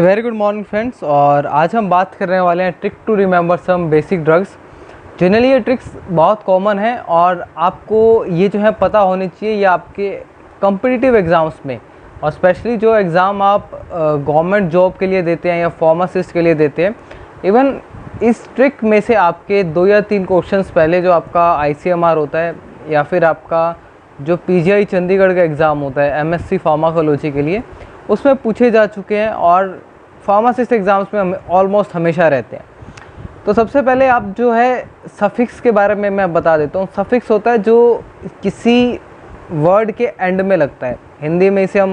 Very good morning friends. और आज हम बात करने वाले हैं trick to remember some basic drugs. Generally ये ट्रिक्स बहुत कॉमन है और आपको ये जो है पता होनी चाहिए ये आपके कॉम्पिटिटिव एग्ज़ाम्स में, और स्पेशली जो एग्ज़ाम आप गवर्नमेंट जॉब के लिए देते हैं या फार्मासिस्ट के लिए देते हैं। इवन इस ट्रिक में से आपके 2 या 3 क्वेश्चंस पहले जो आपका ICMR होता है या फिर आपका जो PGI चंडीगढ़ का एग्ज़ाम होता है MSc फार्माकोलॉजी के लिए, उसमें पूछे जा चुके हैं और फार्मासिस्ट एग्ज़ाम्स में ऑलमोस्ट हमेशा रहते हैं। तो सबसे पहले आप जो है सफिक्स के बारे में मैं बता देता हूँ। सफिक्स होता है जो किसी वर्ड के एंड में लगता है। हिंदी में इसे हम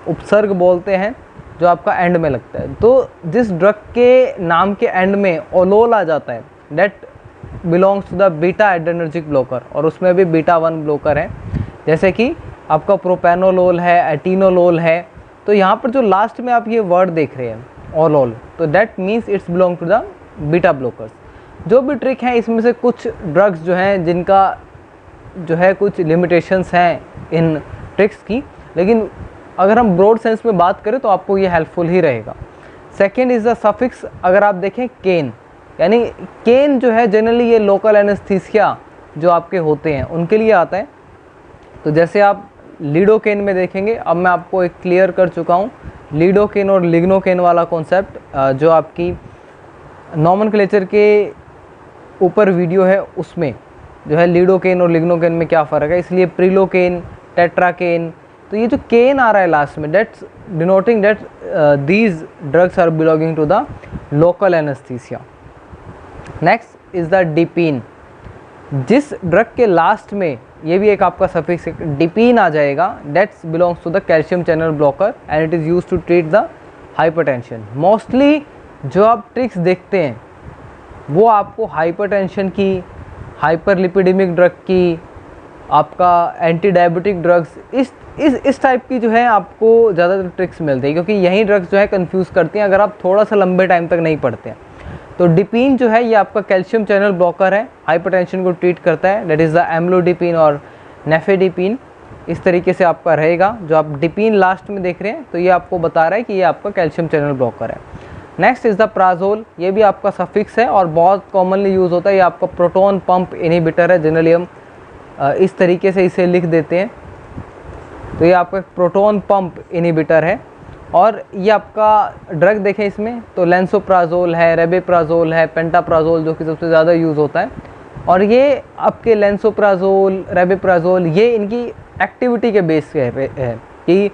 उपसर्ग बोलते हैं, जो आपका एंड में लगता है। तो जिस ड्रग के नाम के एंड में ओलोल आ जाता है, that belongs to the beta adrenergic blocker, और उसमें भी बीटा 1 ब्लॉकर है। जैसे कि आपका प्रोपेनोलोल है, एटिनोलोल है। तो यहाँ पर जो लास्ट में आप ये वर्ड देख रहे हैं ओलोल, तो that means it's belong to the beta blockers. जो भी ट्रिक है इसमें से कुछ ड्रग्स जो हैं जिनका जो है कुछ लिमिटेशंस हैं इन ट्रिक्स की, लेकिन अगर हम ब्रॉड सेंस में बात करें तो आपको ये हेल्पफुल ही रहेगा। Second is the suffix. अगर आप देखें केन, यानी केन जो है जनरली ये लोकल एनेस्थीसिया जो आपके होते हैं उनके लिए आता है। तो जैसे आप लीडोकेन में देखेंगे, अब मैं आपको एक क्लियर कर चुका हूँ लीडोकेन और लिग्नोकेन वाला कॉन्सेप्ट, जो आपकी नॉमेनक्लेचर के ऊपर वीडियो है उसमें जो है लीडोकेन और लिग्नोकेन में क्या फ़र्क है। इसलिए प्रिलोकेन, टेट्राकेन, तो ये जो केन आ रहा है लास्ट में, dates denoting date these drugs are belonging to the local anaesthesia. Next is the dipine. जिस ड्रग के लास्ट में, ये भी एक आपका सफिक्स डिपीन आ जाएगा, that's belongs to the calcium channel blocker and it is use to treat the hypertension. Mostly जो आप ट्रिक्स देखते हैं वो आपको हाइपरटेंशन की, हाइपरलिपिडेमिक ड्रग की, आपका एंटी डायबिटिक ड्रग्स, इस टाइप की जो है आपको ज़्यादातर ट्रिक्स मिलती है, क्योंकि यही ड्रग्स जो है कंफ्यूज करती हैं अगर आप थोड़ा सा लंबे टाइम तक नहीं पढ़ते हैं। तो डिपीन जो है ये आपका कैल्शियम चैनल ब्लॉकर है, हाइपरटेंशन को ट्रीट करता है, दैट इज़ द एम्लोडिपीन और नेफेडिपीन। इस तरीके से आपका रहेगा। जो आप डिपीन लास्ट में देख रहे हैं तो ये आपको बता रहा है कि ये आपका कैल्शियम चैनल ब्लॉकर है। Next is the Prajol. ये भी आपका सफिक्स है और बहुत कॉमनली यूज़ होता है। ये आपका प्रोटोन पंप इनहिबिटर है। जनरली हम इस तरीके से इसे लिख देते हैं। तो ये आपका प्रोटोन पंप इनहिबिटर है। और ये आपका ड्रग देखें इसमें तो लेंसोप्राजोल है, रेबेप्राजोल है, पेंटाप्राजोल जो कि सबसे ज़्यादा यूज़ होता है। और ये आपके लेंसोप्राजोल, रेबेप्राजोल, ये इनकी एक्टिविटी के बेस पे है कि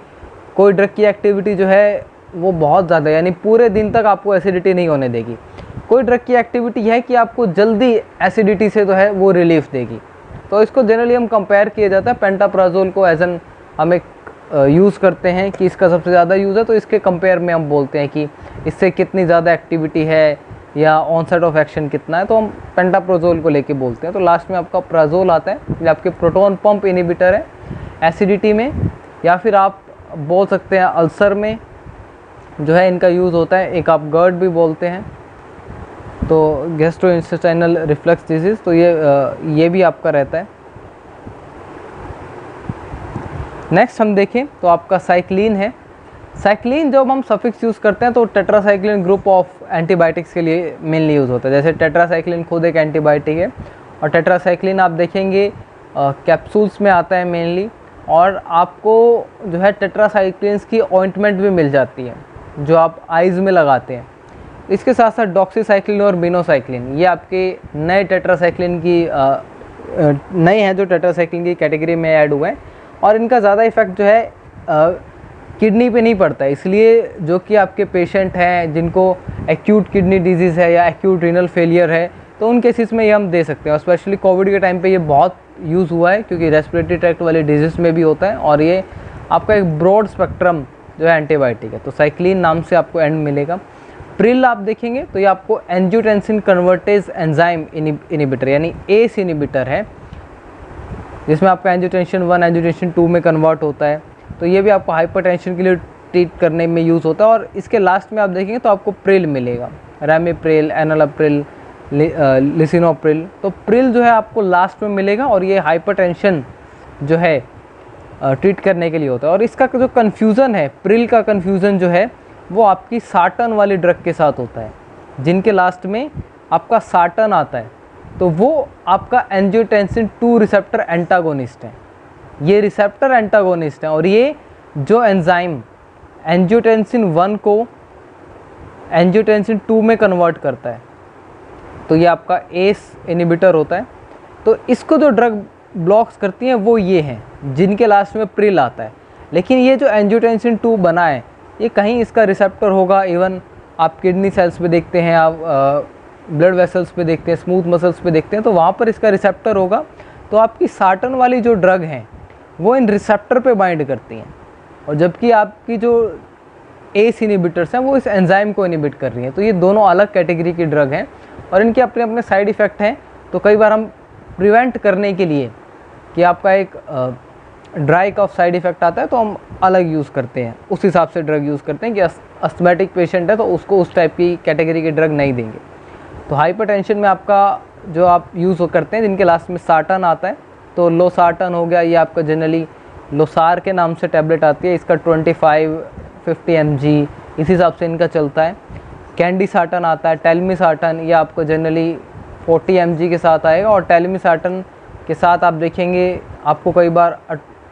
कोई ड्रग की एक्टिविटी जो है वो बहुत ज़्यादा, यानी पूरे दिन तक आपको एसिडिटी नहीं होने देगी। कोई ड्रग की एक्टिविटी है कि आपको जल्दी एसिडिटी से जो है वो रिलीफ देगी। तो इसको जनरली हम कंपेयर किया जाता है पेंटाप्राजोल को एज एन हम एक यूज़ करते हैं कि इसका सबसे ज़्यादा यूज़ है, तो इसके कंपेयर में हम बोलते हैं कि इससे कितनी ज़्यादा एक्टिविटी है या ऑनसेट ऑफ एक्शन कितना है, तो हम पेंटाप्राजोल को लेके बोलते हैं। तो लास्ट में आपका प्राजोल आता है, ये आपके प्रोटोन पंप इनहिबिटर है एसिडिटी में, या फिर आप बोल सकते हैं अल्सर में जो है इनका यूज़ होता है। एक आप GERD भी बोलते हैं, तो गैस्ट्रोइंटेस्टाइनल रिफ्लक्स डिजीज़, तो ये भी आपका रहता है। नेक्स्ट हम देखें तो आपका साइक्लिन है। साइक्लिन जब हम सफिक्स यूज़ करते हैं तो टेट्रासाइक्लिन ग्रुप ऑफ एंटीबायोटिक्स के लिए मेनली यूज़ होता है। जैसे टेट्रासाइक्लिन खुद एक एंटीबायोटिक है, और टेट्रासाइक्लिन आप देखेंगे कैप्सूल्स में आता है मेनली। और आपको जो है टेट्रासाइक्लिन्स की ऑइंटमेंट भी मिल जाती है जो आप आइज़ में लगाते हैं। इसके साथ साथ डॉक्सीसाइक्लिन और मिनोसाइक्लिन, ये आपके नए टेट्रासाइक्लिन की नए हैं जो टेट्रासाइक्लिन की कैटेगरी में ऐड हुए हैं। और इनका ज़्यादा इफेक्ट जो है किडनी पे नहीं पड़ता है। इसलिए जो कि आपके पेशेंट हैं जिनको एक्यूट किडनी डिजीज़ है या एक्यूट रीनल फेलियर है, तो उन केसेस में ये हम दे सकते हैं। और स्पेशली कोविड के टाइम पे ये बहुत यूज़ हुआ है, क्योंकि रेस्पिरेटरी ट्रैक्ट वाले डिजीज़ में भी होता है, और ये आपका एक ब्रॉड स्पेक्ट्रम जो है एंटीबायोटिक है। तो साइक्लिन नाम से आपको एंड मिलेगा। प्रिल आप देखेंगे तो ये आपको एंजियोटेंसिन कन्वर्टेज एंजाइम इनहिबिटर यानी ACE इनहिबिटर है, जिसमें आपका एंजियोटेंशन 1 एंजियोटेंशन 2 में कन्वर्ट होता है। तो ये भी आपको हाइपरटेंशन के लिए ट्रीट करने में यूज़ होता है। और इसके लास्ट में आप देखेंगे तो आपको प्रिल मिलेगा, रैमिप्रिल, एनालाप्रिल, लिसिनोप्रिल। तो प्रिल जो है आपको लास्ट में मिलेगा, और ये हाइपरटेंशन जो है ट्रीट करने के लिए होता है। और इसका जो कन्फ्यूज़न है, प्रिल का कन्फ्यूज़न जो है वो आपकी सार्टन वाली ड्रग के साथ होता है, जिनके लास्ट में आपका सार्टन आता है, तो वो आपका एंजियोटेंसिन 2 रिसेप्टर एंटागोनिस्ट है। ये रिसेप्टर एंटागोनिस्ट हैं और ये जो एंजाइम एंजियोटेंसिन 1 को एंजियोटेंसिन 2 में कन्वर्ट करता है, तो ये आपका एस इनहिबिटर होता है। तो इसको जो ड्रग ब्लॉक्स करती हैं वो ये हैं, जिनके लास्ट में प्रिल आता है। लेकिन ये जो एंजियोटेंसिन 2 बना है, ये कहीं इसका रिसेप्टर होगा। इवन आप किडनी सेल्स पे देखते हैं, आप ब्लड वेसल्स पे देखते हैं, स्मूथ मसल्स पे देखते हैं, तो वहाँ पर इसका रिसेप्टर होगा। तो आपकी सार्टन वाली जो ड्रग हैं वो इन रिसेप्टर पे बाइंड करती हैं, और जबकि आपकी जो एस इनहिबिटर्स हैं वो इस एंजाइम को इनहिबिट कर रही हैं। तो ये दोनों अलग कैटेगरी की ड्रग हैं और इनके अपने अपने साइड इफ़ेक्ट हैं। तो कई बार हम प्रिवेंट करने के लिए कि आपका एक ड्राई कफ साइड इफ़ेक्ट आता है, तो हम अलग यूज़ करते हैं, उस हिसाब से ड्रग यूज़ करते हैं कि अस्थमैटिक पेशेंट है तो उसको उस टाइप की कैटेगरी की ड्रग नहीं देंगे। तो हाइपरटेंशन में आपका जो आप यूज़ करते हैं जिनके लास्ट में सार्टन आता है, तो लोसार्टन हो गया, ये आपका जनरली लोसार के नाम से टैबलेट आती है, इसका 25-50 mg इस हिसाब से इनका चलता है। कैंडी सार्टन आता है, टेलमिसार्टन, ये आपको जनरली 40 mg के साथ आएगा। और टेलमिसार्टन के साथ आप देखेंगे आपको कई बार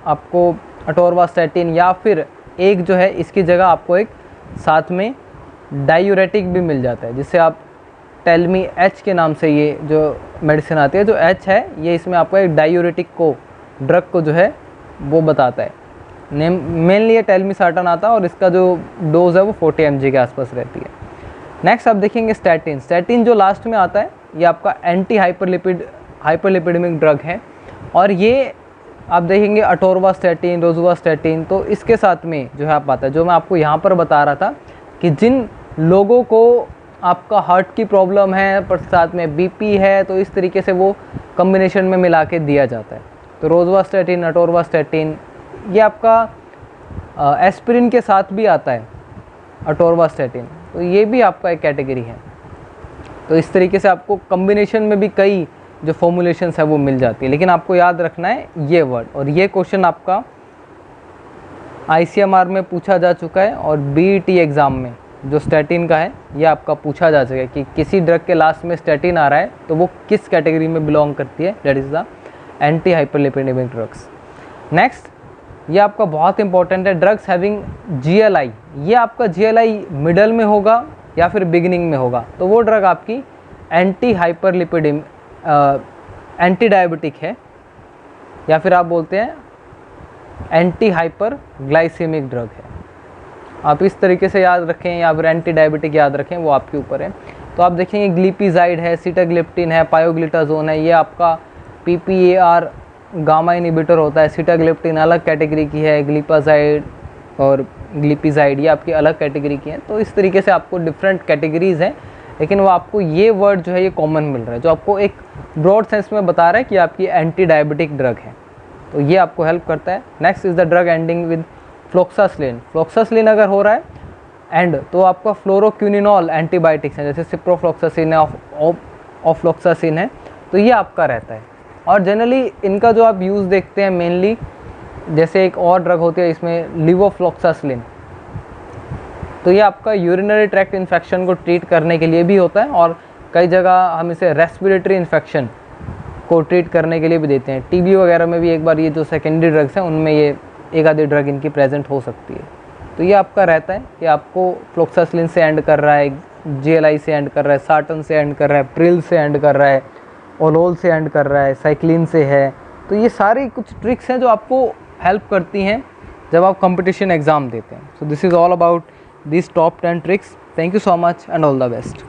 आपको अटोरवास्टैटिन या फिर एक जो है इसकी जगह आपको एक साथ में डायूरेटिक भी मिल जाता है, जिससे आप टेलमी एच के नाम से ये जो मेडिसिन आती है, जो एच है ये इसमें आपको एक डायूरेटिक को ड्रग को जो है वो बताता है। मेनली ये टेलमिसार्टन आता है और इसका जो डोज है वो 40 mg के आसपास रहती है। नेक्स्ट आप देखेंगे स्टैटिन। स्टैटिन जो लास्ट में आता है ये आपका एंटी हाइपरलिपिडेमिक ड्रग है, और ये आप देखेंगे अटोरवास्टैटिन, रोजुवास्टैटिन, तो इसके साथ में जो है आप आता है, जो मैं आपको यहाँ पर बता रहा था कि जिन लोगों को आपका हार्ट की प्रॉब्लम है पर साथ में बीपी है, तो इस तरीके से वो कम्बिनेशन में मिला के दिया जाता है। तो रोजुवास्टैटिन, अटोरवास्टैटिन, ये आपका एस्पिरिन के साथ भी आता है अटोरवास्टैटिन, तो ये भी आपका एक कैटेगरी है। तो इस तरीके से आपको कम्बिनेशन में भी कई जो फॉर्मुलेशंस है वो मिल जाती है, लेकिन आपको याद रखना है ये वर्ड। और ये क्वेश्चन आपका ICMR में पूछा जा चुका है, और BET एग्ज़ाम में जो स्टैटिन का है ये आपका पूछा जा चुका है कि किसी ड्रग के लास्ट में स्टैटिन आ रहा है तो वो किस कैटेगरी में बिलोंग करती है, that is the anti hyperlipidemic drugs. Next ये आपका बहुत इंपॉर्टेंट है, ड्रग्स हैविंग GLI। ये आपका GLI मिडल में होगा या फिर बिगिनिंग में होगा, तो वो ड्रग आपकी एंटी हाइपरलिपिडेमिक एंटी डायबिटिक है, या फिर आप बोलते हैं एंटी हाइपर ग्लाइसेमिक ड्रग है। आप इस तरीके से याद रखें या फिर एंटी डायबिटिक याद रखें, वो आपके ऊपर है। तो आप देखेंगे ग्लिपिजाइड है, सीटाग्लिप्टिन है, पायोग्लिटाजोन है, ये आपका PPAR गामा इनहिबिटर होता है। सीटाग्लिप्टिन अलग कैटेगरी की है, ग्लिपाजाइड और ग्लिपिजाइड ये आपकी अलग कैटेगरी की हैं। तो इस तरीके से आपको डिफरेंट कैटेगरीज़ हैं, लेकिन वो आपको ये वर्ड जो है ये कॉमन मिल रहा है, जो आपको एक ब्रॉड सेंस में बता रहा है कि आपकी एंटी डायबिटिक ड्रग है, तो ये आपको हेल्प करता है। Next is the drug ending with floxacillin. Floxacillin अगर हो रहा है एंड, तो आपका फ्लोरोक्यूनिनॉल एंटीबायोटिक्स हैं, जैसे सिप्रोफ्लोक्सासिन है, ऑफ्लोक्सासिन है, तो ये आपका रहता है। और जनरली इनका जो आप यूज़ देखते हैं मेनली, जैसे एक और ड्रग होती है इसमें लिवोफ्लोक्सासिलिन, तो ये आपका यूरिनरी ट्रैक्ट इन्फेक्शन को ट्रीट करने के लिए भी होता है, और कई जगह हम इसे रेस्पिरेटरी इन्फेक्शन को ट्रीट करने के लिए भी देते हैं। TB वगैरह में भी एक बार ये जो सेकेंडरी ड्रग्स हैं उनमें ये एक आधी ड्रग इनकी प्रेजेंट हो सकती है। तो ये आपका रहता है कि आपको फ्लोक्सासिलिन से एंड कर रहा है, GLI से एंड कर रहा है, सार्टन से एंड कर रहा है, प्रिल से एंड कर रहा है, ओलोल से एंड कर रहा है, साइक्लिन से है। तो ये सारी कुछ ट्रिक्स हैं जो आपको हेल्प करती हैं जब आप कंपटीशन एग्ज़ाम देते हैं। So this is all about these top 10 tricks. Thank you so much and all the best.